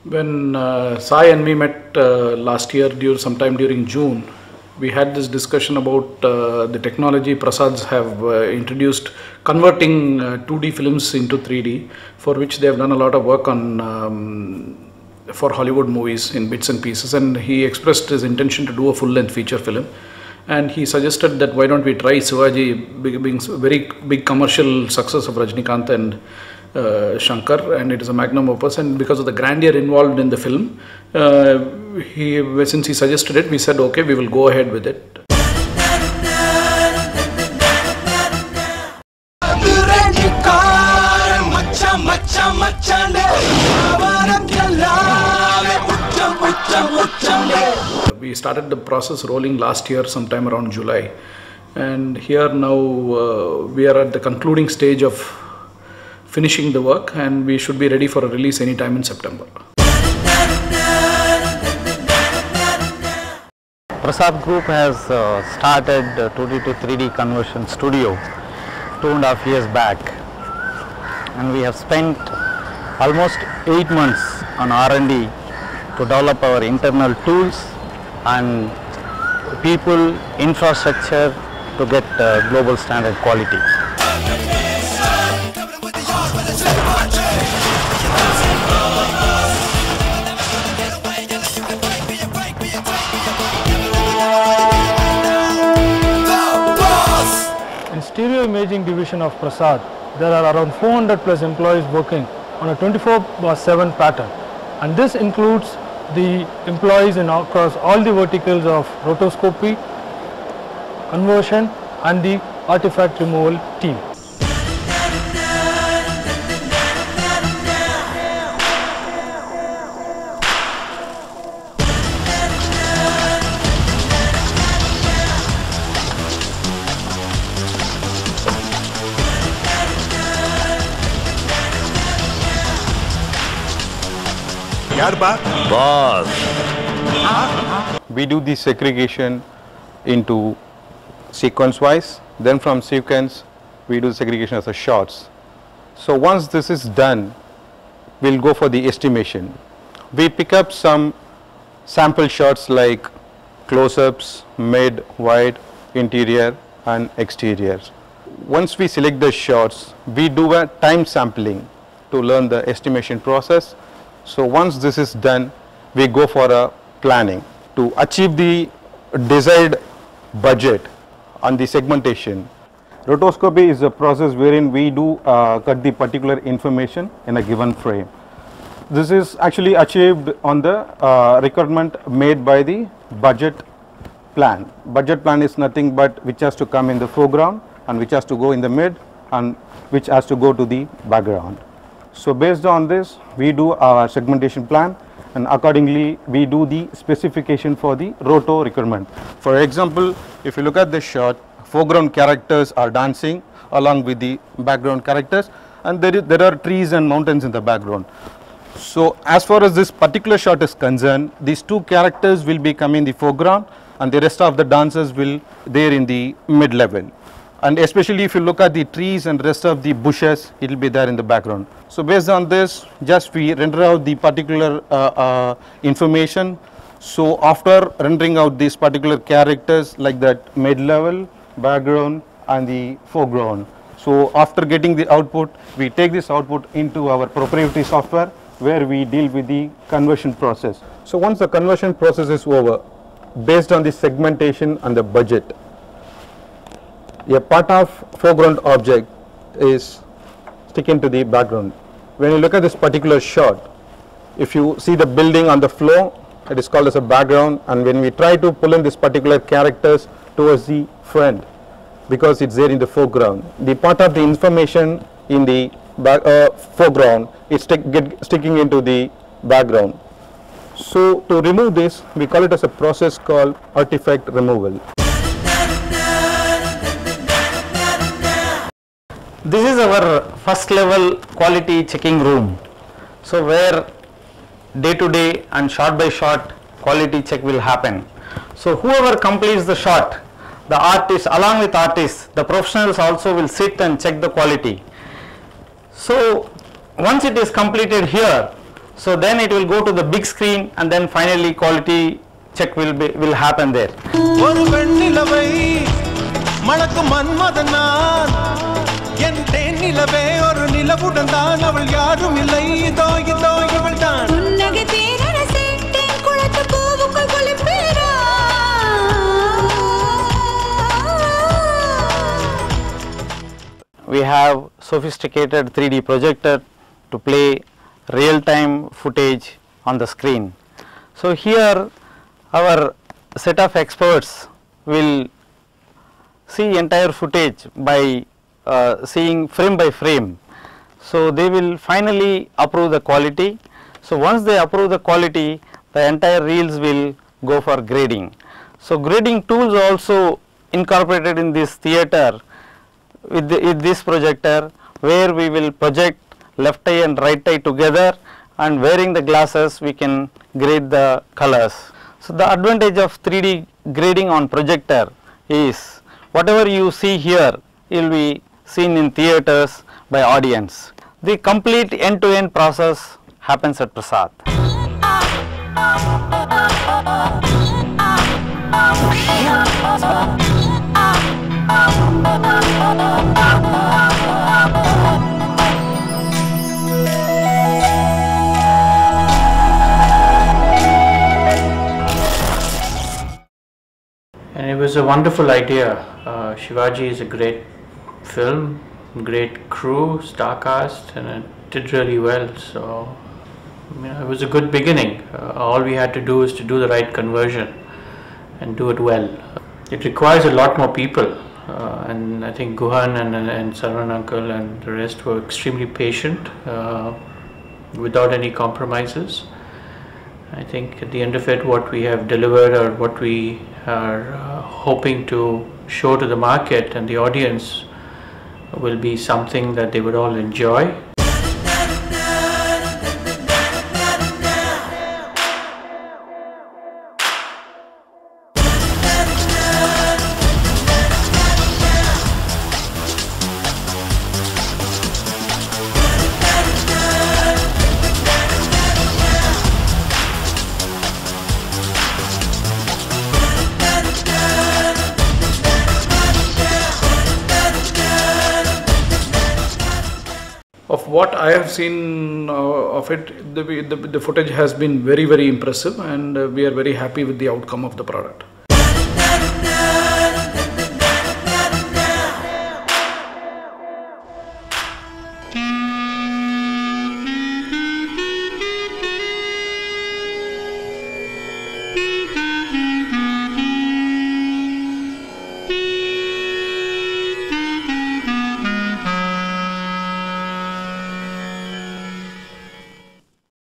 When Sai and me met last year sometime during June, we had this discussion about the technology Prasads have introduced, converting 2D films into 3D, for which they have done a lot of work on for Hollywood movies in bits and pieces, and he expressed his intention to do a full-length feature film. And he suggested that why don't we try Sivaji, being very big commercial success of Rajini, Kanth and Shankar, and it is a magnum opus, and because of the grandeur involved in the film, since he suggested it, we said okay, we will go ahead with it. We started the process rolling last year sometime around July, and here now we are at the concluding stage of finishing the work, and we should be ready for a release anytime in September. Prasad Group has started 2D to 3D conversion studio 2.5 years back, and we have spent almost 8 months on R&D to develop our internal tools and people, infrastructure to get global standard quality. In stereo imaging division of Prasad, there are around 400 plus employees working on a 24/7 pattern, and this includes the employees across all the verticals of rotoscopy, conversion and the artifact removal team. Boss. We do the segregation into sequence wise, then from sequence we do the segregation as a shots. So once this is done, we'll go for the estimation. We pick up some sample shots like close-ups, mid, wide, interior and exterior. Once we select the shots, we do a time sampling to learn the estimation process. So once this is done, we go for a planning to achieve the desired budget on the segmentation. Rotoscopy is a process wherein we do cut the particular information in a given frame. This is actually achieved on the requirement made by the budget plan. Budget plan is nothing but which has to come in the foreground and which has to go in the mid and which has to go to the background. So based on this, we do our segmentation plan, and accordingly we do the specification for the roto requirement. For example, if you look at this shot, foreground characters are dancing along with the background characters, and there are trees and mountains in the background. So as far as this particular shot is concerned, these two characters will be coming in the foreground and the rest of the dancers will there in the mid level. And especially if you look at the trees and rest of the bushes, it will be there in the background. So based on this, just we render out the particular information. So after rendering out these particular characters like that mid level, background and the foreground. So after getting the output, we take this output into our proprietary software where we deal with the conversion process. So once the conversion process is over, based on the segmentation and the budget, a part of foreground object is sticking to the background. When you look at this particular shot, if you see the building on the floor, it is called as a background, and when we try to pull in this particular characters towards the front, because it's there in the foreground, the part of the information in the foreground is sticking into the background. So to remove this, we call it as a process called artifact removal. This is our first level quality checking room. So where day to day and shot by shot quality check will happen. So whoever completes the shot, the artist, along with artists, the professionals also will sit and check the quality. So once it is completed here, so then it will go to the big screen and then finally quality check will happen there. We have sophisticated 3D projector to play real-time footage on the screen. So here our set of experts will see entire footage by seeing frame by frame. So they will finally approve the quality. So once they approve the quality, the entire reels will go for grading. So grading tools are also incorporated in this theater with this projector, where we will project left eye and right eye together, and wearing the glasses we can grade the colors. So the advantage of 3D grading on projector is whatever you see here will be seen in theaters by audience. The complete end-to-end process happens at Prasad. And it was a wonderful idea. Shivaji is a great film, great crew, star cast, and it did really well. So it was a good beginning. All we had to do is to do the right conversion and do it well. It requires a lot more people, and I think Guhan and Sarvan uncle and the rest were extremely patient without any compromises. I think at the end of it, what we have delivered or what we are hoping to show to the market and the audience will be something that they would all enjoy. Of what I have seen of it, the footage has been very, very impressive, and we are very happy with the outcome of the product.